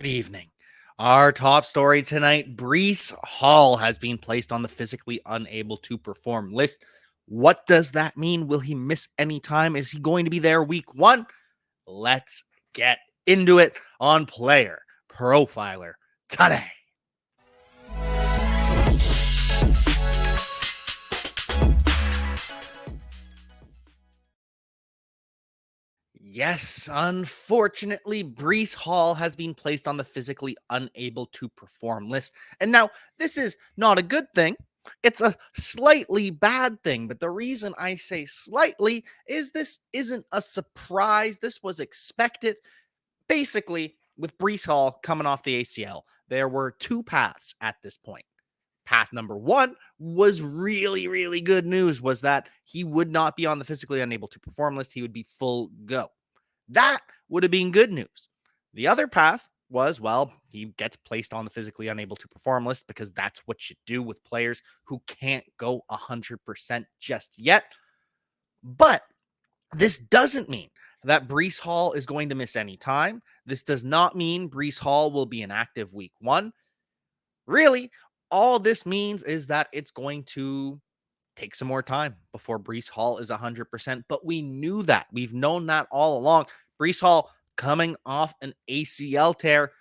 Good evening. Our top story tonight, Breece Hall has been placed on the physically unable to perform list. What does that mean? Will he miss any time? Is he going to be there week one? Let's get into it on Player Profiler today. Yes, unfortunately, Breece Hall has been placed on the physically unable to perform list. And now, this is not a good thing. It's a slightly bad thing. But the reason I say slightly is this isn't a surprise. This was expected. Basically, with Breece Hall coming off the ACL, there were two paths at this point. Path number one was really, really good news, was that he would not be on the physically unable to perform list. He would be full go. That would have been good news. The other path was, well, he gets placed on the physically unable to perform list because that's what you do with players who can't go 100% just yet. But this doesn't mean that Breece Hall is going to miss any time. This does not mean Breece Hall will be inactive week one. Really, all this means is that it's going to take some more time before Breece Hall is 100%. But we knew that. We've known that all along. Breece Hall coming off an ACL tear,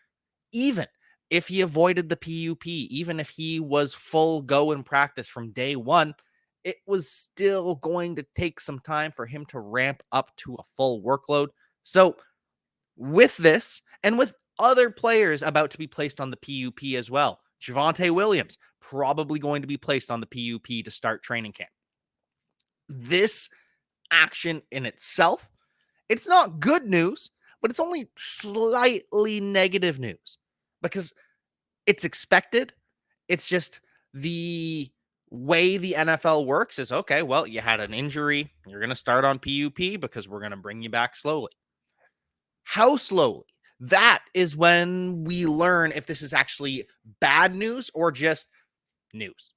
even if he avoided the PUP, even if he was full go in practice from day one, it was still going to take some time for him to ramp up to a full workload. So, with this and with other players about to be placed on the PUP as well, Javonte Williams probably going to be placed on the PUP to start training camp. This action in itself, it's not good news, but it's only slightly negative news because it's expected. It's just the way the NFL works is okay, well, you had an injury. You're going to start on PUP because we're going to bring you back slowly. How slowly? That is when we learn if this is actually bad news or just news.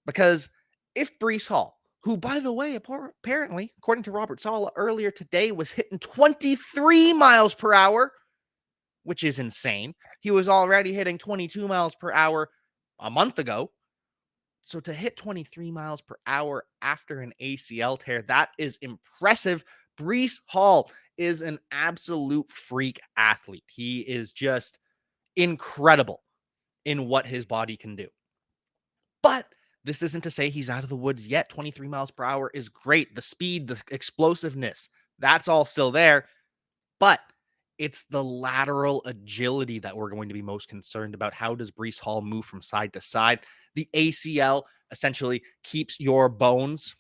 Because if Breece Hall, who, by the way, apparently, according to Robert Saleh earlier today, was hitting 23 miles per hour, which is insane. He was already hitting 22 miles per hour a month ago. So to hit 23 miles per hour after an ACL tear, that is impressive. Breece Hall is an absolute freak athlete. He is just incredible in what his body can do. But this isn't to say he's out of the woods yet. 23 miles per hour is great. The speed, the explosiveness, that's all still there. But it's the lateral agility that we're going to be most concerned about. How does Breece Hall move from side to side? The ACL essentially keeps your bones,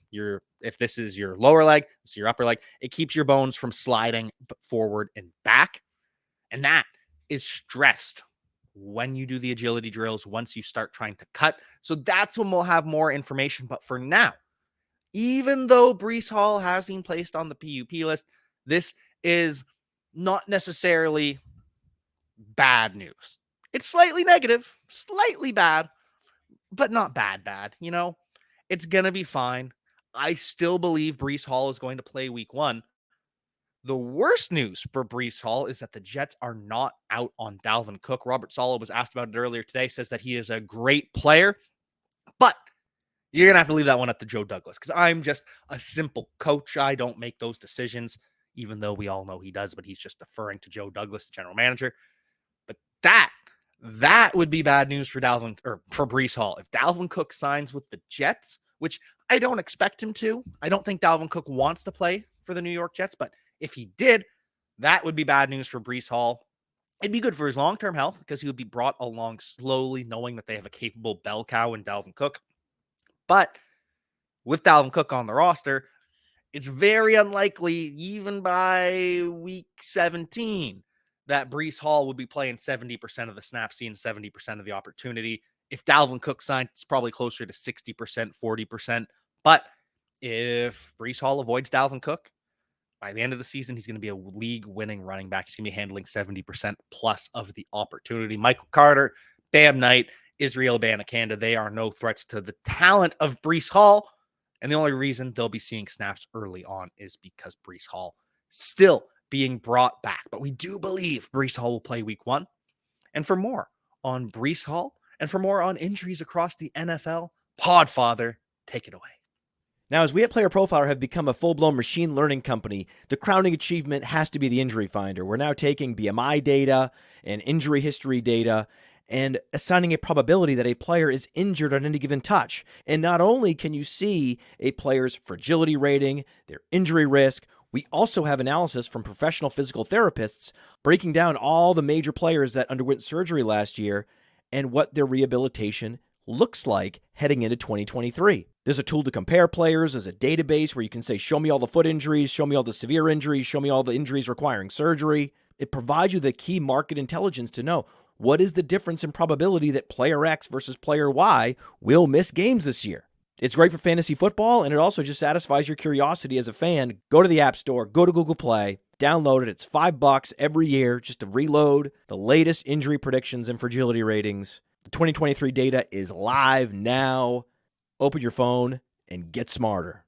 if this is your lower leg, this is your upper leg, it keeps your bones from sliding forward and back. And that is stressed when you do the agility drills, once you start trying to cut. So that's when we'll have more information. But for now, even though Breece Hall has been placed on the PUP list, this is not necessarily bad news. It's slightly negative, slightly bad, but not bad. It's going to be fine. I still believe Breece Hall is going to play week one. The worst news for Breece Hall is that the Jets are not out on Dalvin Cook. Robert Saleh was asked about it earlier today, says that he is a great player, but you're going to have to leave that one up to Joe Douglas because I'm just a simple coach. I don't make those decisions, even though we all know he does, but he's just deferring to Joe Douglas, the general manager. But that would be bad news for Breece Hall. If Dalvin Cook signs with the Jets, which I don't expect him to, I don't think Dalvin Cook wants to play for the New York Jets, but if he did, that would be bad news for Breece Hall. It'd be good for his long-term health because he would be brought along slowly, knowing that they have a capable bell cow in Dalvin Cook. But with Dalvin Cook on the roster, it's very unlikely, even by week 17, that Breece Hall would be playing 70% of the snaps, seeing 70% of the opportunity. If Dalvin Cook signed, it's probably closer to 60%, 40%. But if Breece Hall avoids Dalvin Cook, by the end of the season, he's going to be a league-winning running back. He's going to be handling 70% plus of the opportunity. Michael Carter, Bam Knight, Israel Abanikanda, they are no threats to the talent of Breece Hall. And the only reason they'll be seeing snaps early on is because Breece Hall still being brought back. But we do believe Breece Hall will play week one. And for more on Breece Hall and for more on injuries across the NFL, Podfather, take it away. Now, as we at Player Profiler have become a full-blown machine learning company, the crowning achievement has to be the injury finder. We're now taking BMI data and injury history data and assigning a probability that a player is injured on any given touch. And not only can you see a player's fragility rating, their injury risk, we also have analysis from professional physical therapists breaking down all the major players that underwent surgery last year and what their rehabilitation looks like heading into 2023. There's a tool to compare players. There's a database where you can say, show me all the foot injuries, show me all the severe injuries, show me all the injuries requiring surgery. It provides you the key market intelligence to know what is the difference in probability that player X versus player Y will miss games this year. It's great for fantasy football, and it also just satisfies your curiosity as a fan. Go to the App Store, go to Google Play, download it. It's $5 every year just to reload the latest injury predictions and fragility ratings. The 2023 data is live now. Open your phone and get smarter.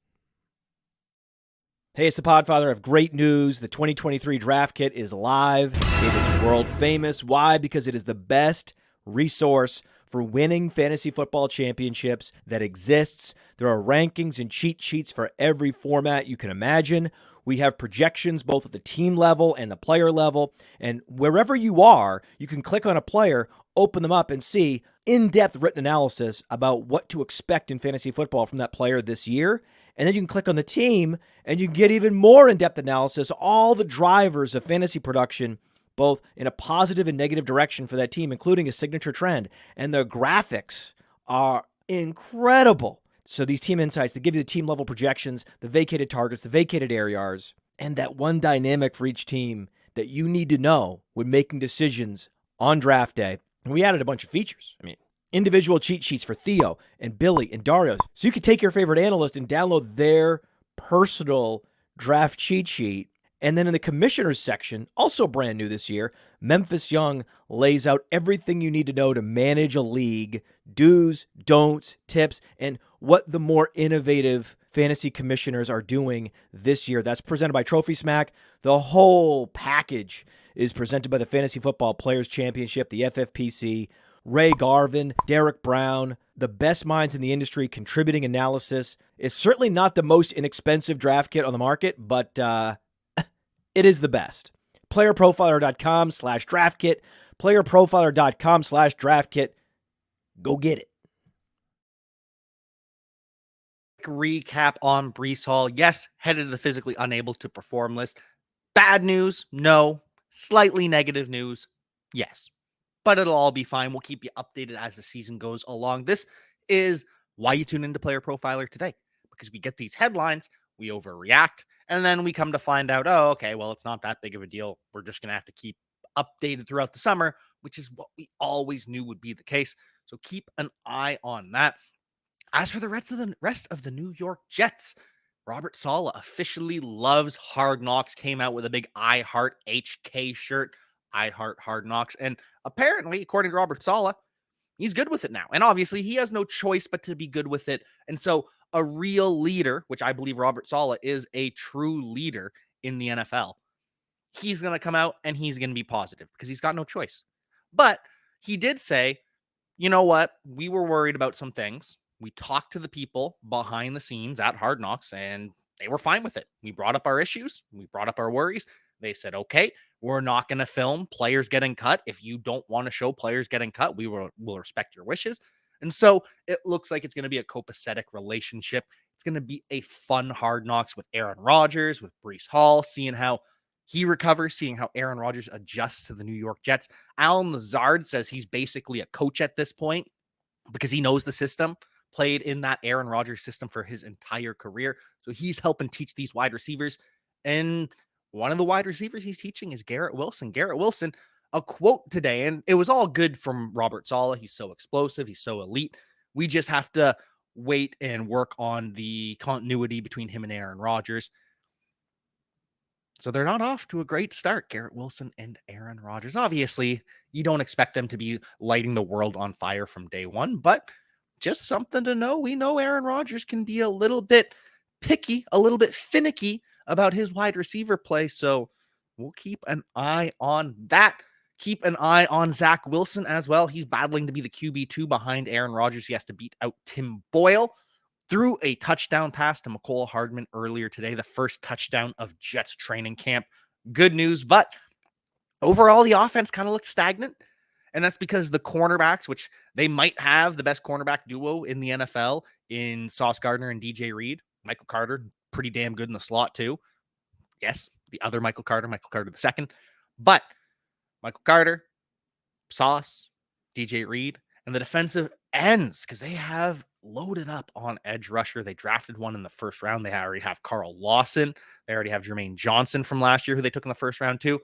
Hey, it's the Podfather. I have great news. The 2023 Draft Kit is live. It is world famous. Why? Because it is the best resource for winning fantasy football championships that exists. There are rankings and cheat sheets for every format you can imagine. We have projections both at the team level and the player level. And wherever you are, you can click on a player, open them up, and see in-depth written analysis about what to expect in fantasy football from that player this year. And then you can click on the team, and you can get even more in-depth analysis, all the drivers of fantasy production, both in a positive and negative direction for that team, including a signature trend. And the graphics are incredible. So these team insights, they give you the team level projections, the vacated targets, the vacated ARs, and that one dynamic for each team that you need to know when making decisions on draft day. And we added a bunch of features. Individual cheat sheets for Theo and Billy and Dario. So you can take your favorite analyst and download their personal draft cheat sheet. And then in the commissioners section, also brand new this year, Memphis Young lays out everything you need to know to manage a league, do's, don'ts, tips, and what the more innovative fantasy commissioners are doing this year. That's presented by Trophy Smack. The whole package is presented by the Fantasy Football Players Championship, the FFPC, Ray Garvin, Derek Brown, the best minds in the industry contributing analysis. It's certainly not the most inexpensive draft kit on the market, but it is the best. PlayerProfiler.com/draftkit. PlayerProfiler.com/draftkit. Go get it. Recap on Breece Hall. Yes, headed to the physically unable to perform list. Bad news? No. Slightly negative news? Yes. But it'll all be fine. We'll keep you updated as the season goes along. This is why you tune into Player Profiler today, because we get these headlines, we overreact, and then we come to find out, oh, okay, well, it's not that big of a deal. We're just going to have to keep updated throughout the summer, which is what we always knew would be the case. So keep an eye on that. As for the rest of the New York Jets, Robert Saleh officially loves Hard Knocks, came out with a big I Heart HK shirt, I Heart Hard Knocks, and apparently, according to Robert Saleh, he's good with it now. And obviously, he has no choice but to be good with it. And so a real leader, which I believe Robert Saleh is a true leader in the NFL, he's going to come out and he's going to be positive because he's got no choice. But he did say, you know what? We were worried about some things. We talked to the people behind the scenes at Hard Knocks, and they were fine with it. We brought up our issues. We brought up our worries. They said, okay, we're not going to film players getting cut. If you don't want to show players getting cut, we'll respect your wishes. And so it looks like it's going to be a copacetic relationship. It's going to be a fun Hard Knocks with Aaron Rodgers, with Breece Hall, seeing how he recovers, seeing how Aaron Rodgers adjusts to the New York Jets. Alan Lazard says he's basically a coach at this point because he knows the system, played in that Aaron Rodgers system for his entire career. So he's helping teach these wide receivers. And one of the wide receivers he's teaching is Garrett Wilson. Garrett Wilson, a quote today, and it was all good from Robert Saleh. He's so explosive. He's so elite. We just have to wait and work on the continuity between him and Aaron Rodgers. So they're not off to a great start, Garrett Wilson and Aaron Rodgers. Obviously, you don't expect them to be lighting the world on fire from day one, but just something to know. We know Aaron Rodgers can be a little bit picky, a little bit finicky about his wide receiver play. So we'll keep an eye on that. Keep an eye on Zach Wilson as well. He's battling to be the QB2 behind Aaron Rodgers. He has to beat out Tim Boyle. Threw a touchdown pass to McCole Hardman earlier today, the first touchdown of Jets training camp. Good news, but overall, the offense kind of looked stagnant. And that's because the cornerbacks, which they might have the best cornerback duo in the NFL in Sauce Gardner and DJ Reed. Michael Carter, pretty damn good in the slot too. Yes, the other Michael Carter the second. But Michael Carter, Sauce, DJ Reed, and the defensive ends, because they have loaded up on edge rusher. They drafted one in the first round. They already have Carl Lawson. They already have Jermaine Johnson from last year, who they took in the first round too.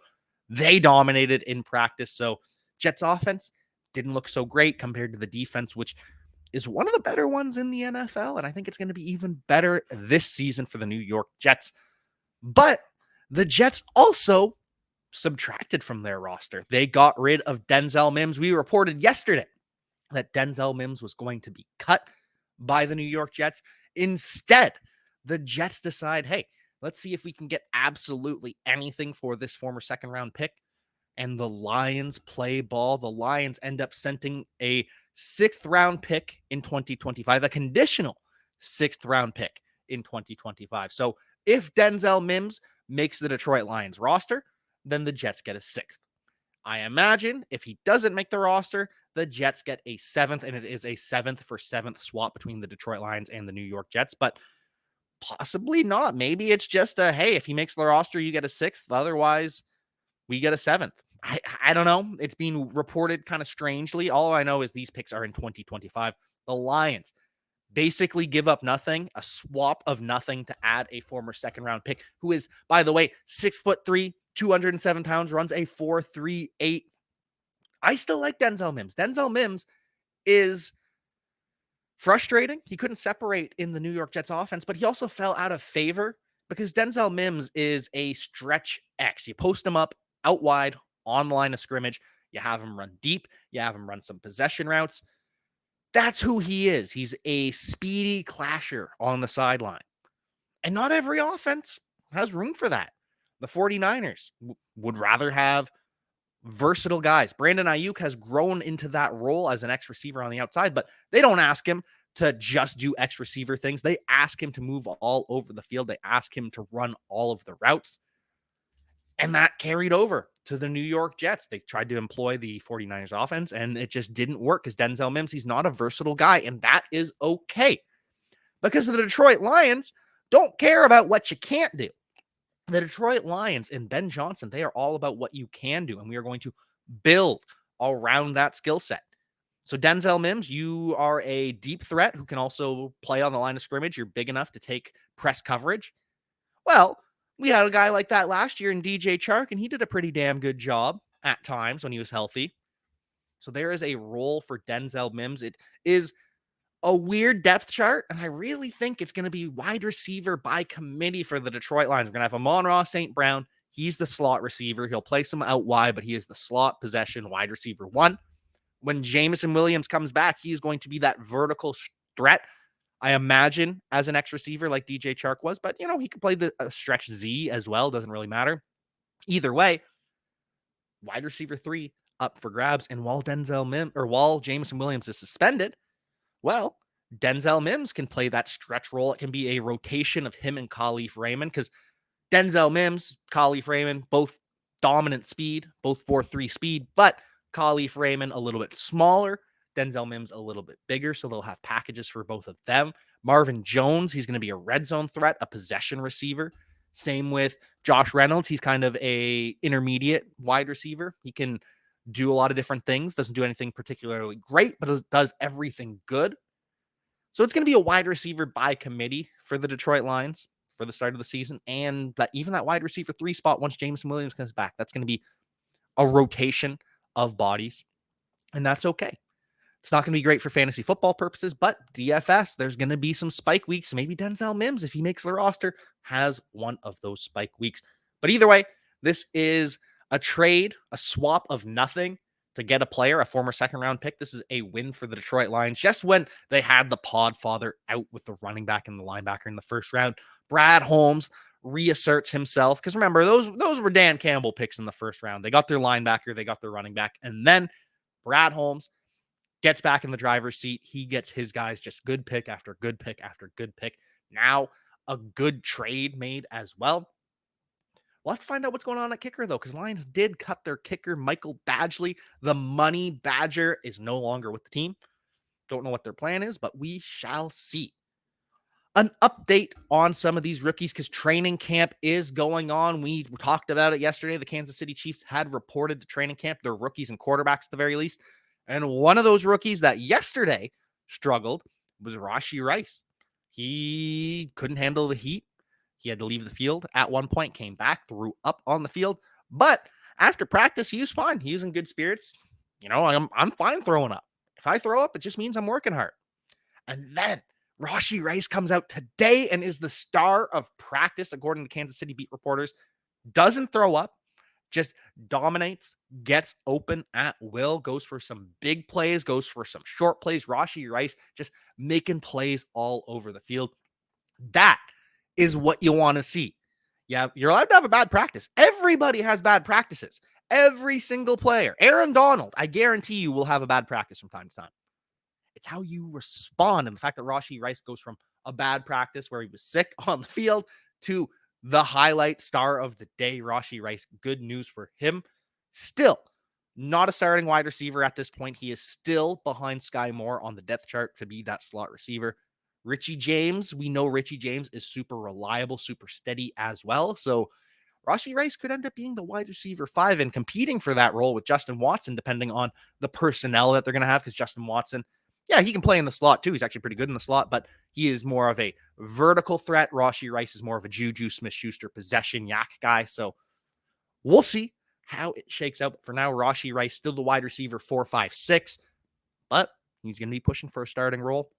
They dominated in practice. So Jets offense didn't look so great compared to the defense, which is one of the better ones in the NFL. And I think it's going to be even better this season for the New York Jets. But the Jets also subtracted from their roster. They got rid of Denzel Mims. We reported yesterday that Denzel Mims was going to be cut by the New York Jets. Instead, the Jets decide, hey, let's see if we can get absolutely anything for this former second round pick. And the Lions play ball. The Lions end up sending a 6th round pick in 2025, a conditional 6th round pick in 2025. So if Denzel Mims makes the Detroit Lions roster, then the Jets get a 6th. I imagine if he doesn't make the roster, the Jets get a 7th, and it is a 7th for 7th swap between the Detroit Lions and the New York Jets, but possibly not. Maybe it's just a, hey, if he makes the roster, you get a 6th. Otherwise, we get a 7th. I don't know. It's being reported kind of strangely. All I know is these picks are in 2025. The Lions basically give up nothing, a swap of nothing to add a former second round pick who is, by the way, 6'3", 207 pounds, runs a 4.38. I still like Denzel Mims. Denzel Mims is frustrating. He couldn't separate in the New York Jets offense, but he also fell out of favor because Denzel Mims is a stretch X. You post him up out wide on line of scrimmage. You have him run deep. You have him run some possession routes. That's who he is. He's a speedy clasher on the sideline. And not every offense has room for that. The 49ers would rather have versatile guys. Brandon Ayuk has grown into that role as an X receiver on the outside, but they don't ask him to just do X receiver things. They ask him to move all over the field. They ask him to run all of the routes. And that carried over to the New York Jets. They tried to employ the 49ers offense, and it just didn't work because Denzel Mims, he's not a versatile guy, and that is okay. Because the Detroit Lions don't care about what you can't do. The Detroit Lions and Ben Johnson, they are all about what you can do, and we are going to build around that skill set. So Denzel Mims, you are a deep threat who can also play on the line of scrimmage. You're big enough to take press coverage. Well, we had a guy like that last year in DJ Chark, and he did a pretty damn good job at times when he was healthy. So there is a role for Denzel Mims. It is a weird depth chart, and I really think it's going to be wide receiver by committee for the Detroit Lions. We're going to have Amon-Ra St. Brown. He's the slot receiver. He'll play some out wide, but he is the slot possession wide receiver 1. When Jameson Williams comes back, he's going to be that vertical threat, I imagine, as an X receiver like DJ Chark was. But, you know, he could play the stretch Z as well. Doesn't really matter. Either way, wide receiver 3 up for grabs. And while Jameson Williams is suspended, well, Denzel Mims can play that stretch role. It can be a rotation of him and Khalif Raymond because Denzel Mims, Khalif Raymond, both dominant speed, both 4.3 speed, but Khalif Raymond a little bit smaller, Denzel Mims a little bit bigger, so they'll have packages for both of them. Marvin Jones, he's going to be a red zone threat, a possession receiver. Same with Josh Reynolds. He's kind of a intermediate wide receiver. He can do a lot of different things, doesn't do anything particularly great, but does everything good. So it's going to be a wide receiver by committee for the Detroit Lions for the start of the season. And that even that wide receiver 3 spot, once Jameson Williams comes back, that's going to be a rotation of bodies. And that's okay. It's not going to be great for fantasy football purposes, but DFS, there's going to be some spike weeks. Maybe Denzel Mims, if he makes the roster, has one of those spike weeks. But either way, this is a trade, a swap of nothing to get a player, a former second-round pick. This is a win for the Detroit Lions. Just when they had the Podfather out with the running back and the linebacker in the first round, Brad Holmes reasserts himself. Because remember, those were Dan Campbell picks in the first round. They got their linebacker, they got their running back, and then Brad Holmes gets back in the driver's seat. He gets his guys just good pick after good pick after good pick. Now a good trade made as well. We'll have to find out what's going on at kicker, though, because Lions did cut their kicker, Michael Badgley. The money badger is no longer with the team. Don't know what their plan is, but we shall see. An update on some of these rookies because training camp is going on. We talked about it yesterday. The Kansas City Chiefs had reported to training camp their rookies and quarterbacks at the very least. And one of those rookies that yesterday struggled was Rshee Rice. He couldn't handle the heat. He had to leave the field at one point, came back, threw up on the field. But after practice, he was fine. He was in good spirits. I'm fine throwing up. If I throw up, it just means I'm working hard. And then Rshee Rice comes out today and is the star of practice, according to Kansas City beat reporters. Doesn't throw up, just dominates, gets open at will, goes for some big plays, goes for some short plays. Rshee Rice just making plays all over the field. That is what you want to see. Yeah, you're allowed to have a bad practice. Everybody has bad practices. Every single player. Aaron Donald, I guarantee you, will have a bad practice from time to time. It's how you respond. And the fact that Rshee Rice goes from a bad practice where he was sick on the field to the highlight star of the day, Rshee Rice, good news for him. Still not a starting wide receiver at this point. He is still behind Sky Moore on the depth chart to be that slot receiver. Richie James, we know Richie James is super reliable, super steady as well. So Rshee Rice could end up being the wide receiver 5 and competing for that role with Justin Watson, depending on the personnel that they're going to have, because Justin Watson, yeah, he can play in the slot too. He's actually pretty good in the slot, but he is more of a vertical threat. Rshee Rice is more of a Juju Smith-Schuster possession yak guy. So we'll see how it shakes out. But for now, Rshee Rice still the wide receiver 4, 5, 6, but he's going to be pushing for a starting role.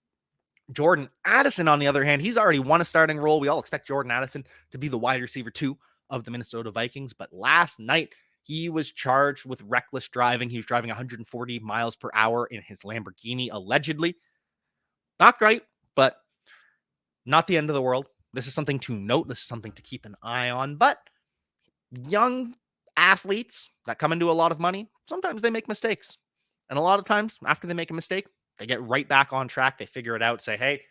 Jordan Addison, on the other hand, he's already won a starting role. We all expect Jordan Addison to be the wide receiver 2 of the Minnesota Vikings. But last night, he was charged with reckless driving. He was driving 140 miles per hour in his Lamborghini, allegedly. Not great, but not the end of the world. This is something to note. This is something to keep an eye on. But young athletes that come into a lot of money, sometimes they make mistakes. And a lot of times, after they make a mistake, they get right back on track. They figure it out, say, hey,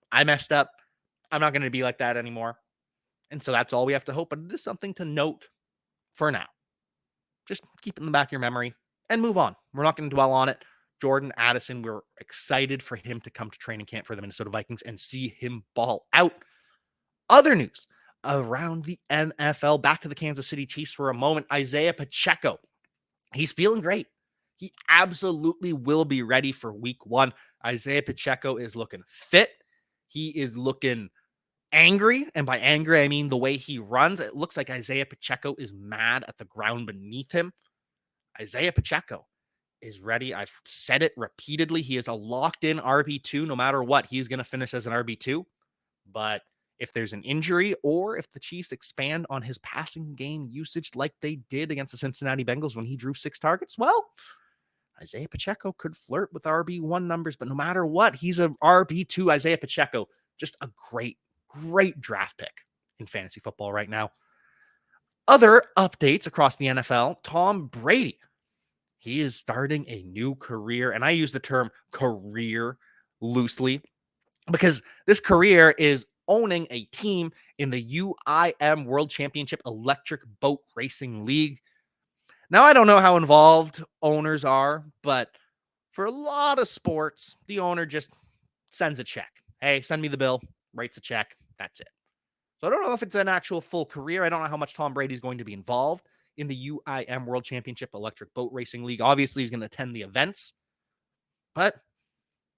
I messed up. I'm not going to be like that anymore. And so that's all we have to hope. But it is something to note for now. Just keep it in the back of your memory and move on. We're not going to dwell on it. Jordan Addison, we're excited for him to come to training camp for the Minnesota Vikings and see him ball out. Other news around the NFL, back to the Kansas City Chiefs for a moment. Isaiah Pacheco, he's feeling great. He absolutely will be ready for week 1. Isaiah Pacheco is looking fit. He is looking angry. And by angry, I mean the way he runs. It looks like Isaiah Pacheco is mad at the ground beneath him. Isaiah Pacheco is ready. I've said it repeatedly. He is a locked-in RB2. No matter what, he's going to finish as an RB2. But if there's an injury or if the Chiefs expand on his passing game usage like they did against the Cincinnati Bengals when he drew 6 targets, well, Isaiah Pacheco could flirt with RB1 numbers, but no matter what, he's a RB2. Isaiah Pacheco, just a great draft pick in fantasy football right now. Other updates across the NFL, Tom Brady. He is starting a new career, and I use the term career loosely because this career is owning a team in the UIM World Championship Electric Boat Racing League. Now, I don't know how involved owners are, but for a lot of sports, the owner just sends a check. Hey, send me the bill, writes a check. That's it. So I don't know if it's an actual full career. I don't know how much Tom Brady's going to be involved in the UIM World Championship Electric Boat Racing League. Obviously, he's going to attend the events, but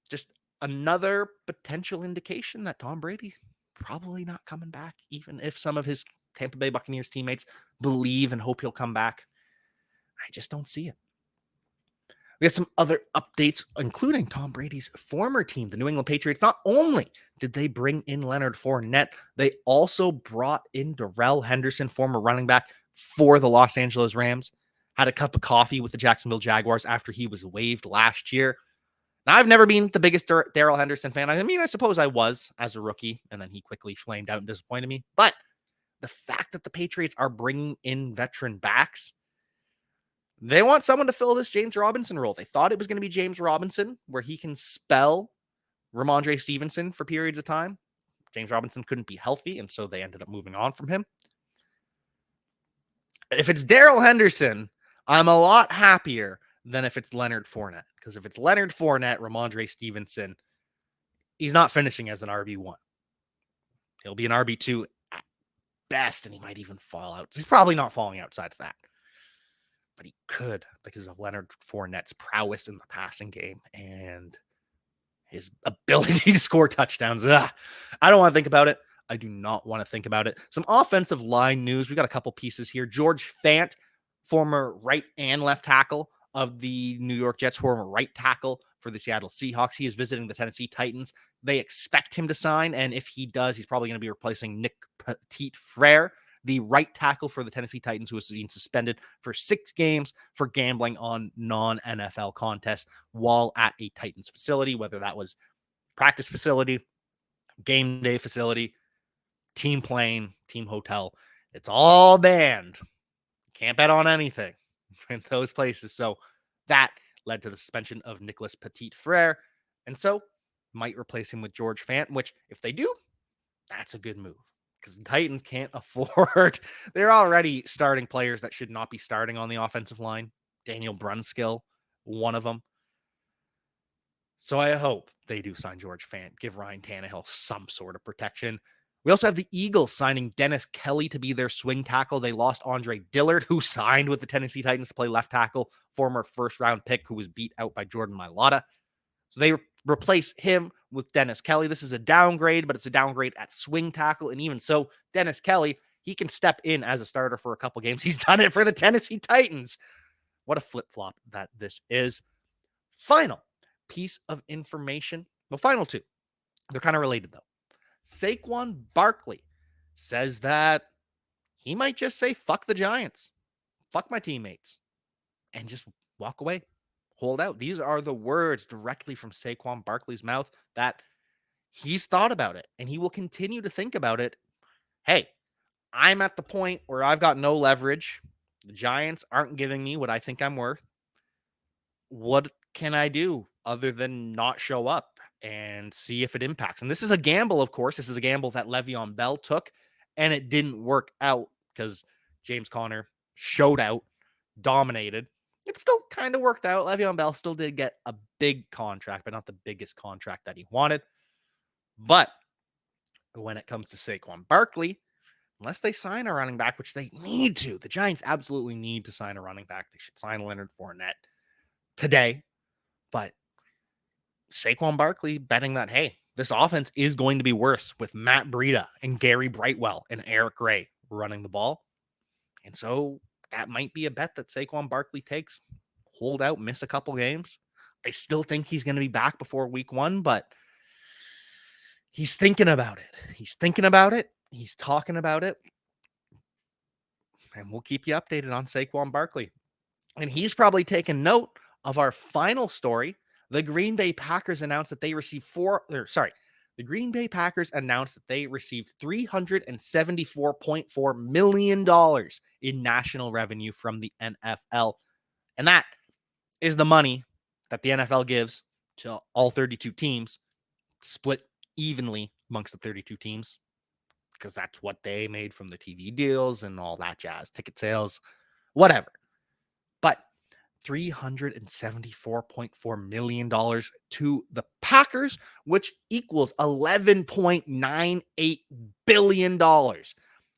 just another potential indication that Tom Brady probably not coming back, even if some of his Tampa Bay Buccaneers teammates believe and hope he'll come back. I just don't see it. We have some other updates, including Tom Brady's former team, the New England Patriots. Not only did they bring in Leonard Fournette, they also brought in Darrell Henderson, former running back for the Los Angeles Rams. Had a cup of coffee with the Jacksonville Jaguars after he was waived last year. Now, I've never been the biggest Darrell Henderson fan. I mean, I suppose I was as a rookie, and then he quickly flamed out and disappointed me. But the fact that the Patriots are bringing in veteran backs, they want someone to fill this James Robinson role. They thought it was going to be James Robinson, where he can spell Ramondre Stevenson for periods of time. James Robinson couldn't be healthy, and so they ended up moving on from him. If it's Darrell Henderson, I'm a lot happier than if it's Leonard Fournette. Because if it's Leonard Fournette, Ramondre Stevenson, he's not finishing as an RB1. He'll be an RB2 at best, and he might even fall out. He's probably not falling outside of that. But he could because of Leonard Fournette's prowess in the passing game and his ability to score touchdowns. I don't want to think about it. I do not want to think about it. Some offensive line news. We got a couple pieces here. George Fant, former right and left tackle of the New York Jets, former right tackle for the Seattle Seahawks. He is visiting the Tennessee Titans. They expect him to sign, and if he does, he's probably going to be replacing Nick Petit-Frere, the right tackle for the Tennessee Titans, who was being suspended for 6 games for gambling on non-NFL contests while at a Titans facility, whether that was practice facility, game day facility, team plane, team hotel. It's all banned. Can't bet on anything in those places. So that led to the suspension of Nicholas Petit-Frere. And so might replace him with George Fant, which if they do, that's a good move. Because the Titans can't afford. They're already starting players that should not be starting on the offensive line. Daniel Brunskill, one of them. So I hope they do sign George Fant, give Ryan Tannehill some sort of protection. We also have the Eagles signing Dennis Kelly to be their swing tackle. They lost Andre Dillard, who signed with the Tennessee Titans to play left tackle, former first-round pick who was beat out by Jordan Mailata. So they replace him with Dennis Kelly. This is a downgrade, but it's a downgrade at swing tackle. And even so, Dennis Kelly, he can step in as a starter for a couple games. He's done it for the Tennessee Titans. What a flip-flop that this is. Final piece of information. Well, final 2. They're kind of related, though. Saquon Barkley says that he might just say, fuck the Giants, fuck my teammates, and just walk away, hold out. These are the words directly from Saquon Barkley's mouth that he's thought about it, and he will continue to think about it. Hey, I'm at the point where I've got no leverage. The Giants aren't giving me what I think I'm worth. What can I do other than not show up and see if it impacts? And this is a gamble, of course. This is a gamble that Le'Veon Bell took, and it didn't work out because James Conner showed out, dominated. It still kind of worked out. Le'Veon Bell still did get a big contract, but not the biggest contract that he wanted. But when it comes to Saquon Barkley, unless they sign a running back, which they need to, the Giants absolutely need to sign a running back. They should sign Leonard Fournette today. But Saquon Barkley betting that, hey, this offense is going to be worse with Matt Breida and Gary Brightwell and Eric Gray running the ball. And so that might be a bet that Saquon Barkley takes. Hold out, miss a couple games. I still think he's going to be back before week 1, but he's thinking about it. He's thinking about it. He's talking about it. And we'll keep you updated on Saquon Barkley. And he's probably taken note of our final story. The Green Bay Packers announced that they received the Green Bay Packers announced that they received $374.4 million in national revenue from the NFL. And that is the money that the NFL gives to all 32 teams, split evenly amongst the 32 teams, because that's what they made from the TV deals and all that jazz, ticket sales, whatever. But $374.4 million to the Packers, which equals $11.98 billion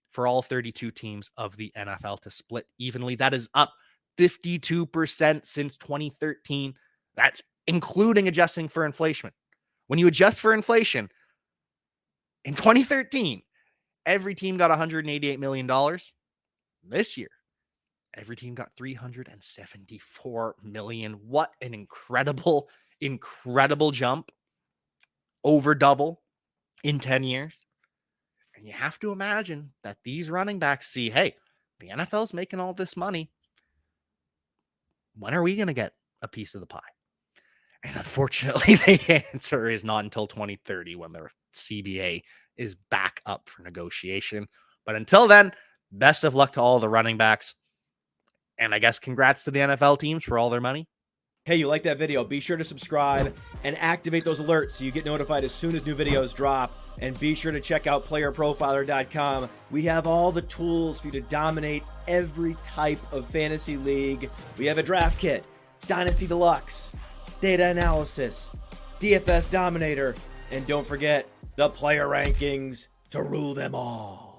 for all 32 teams of the NFL to split evenly. That is up 52% since 2013. That's including adjusting for inflation. When you adjust for inflation, in 2013, every team got $188 million. This year, every team got $374 million. What an incredible, incredible jump. Over double in 10 years. And you have to imagine that these running backs see, hey, the NFL's making all this money. When are we going to get a piece of the pie? And unfortunately, the answer is not until 2030 when the CBA is back up for negotiation. But until then, best of luck to all the running backs. And I guess congrats to the NFL teams for all their money. Hey, you like that video? Be sure to subscribe and activate those alerts so you get notified as soon as new videos drop. And be sure to check out PlayerProfiler.com. We have all the tools for you to dominate every type of fantasy league. We have a draft kit, Dynasty Deluxe, data analysis, DFS Dominator, and don't forget the player rankings to rule them all.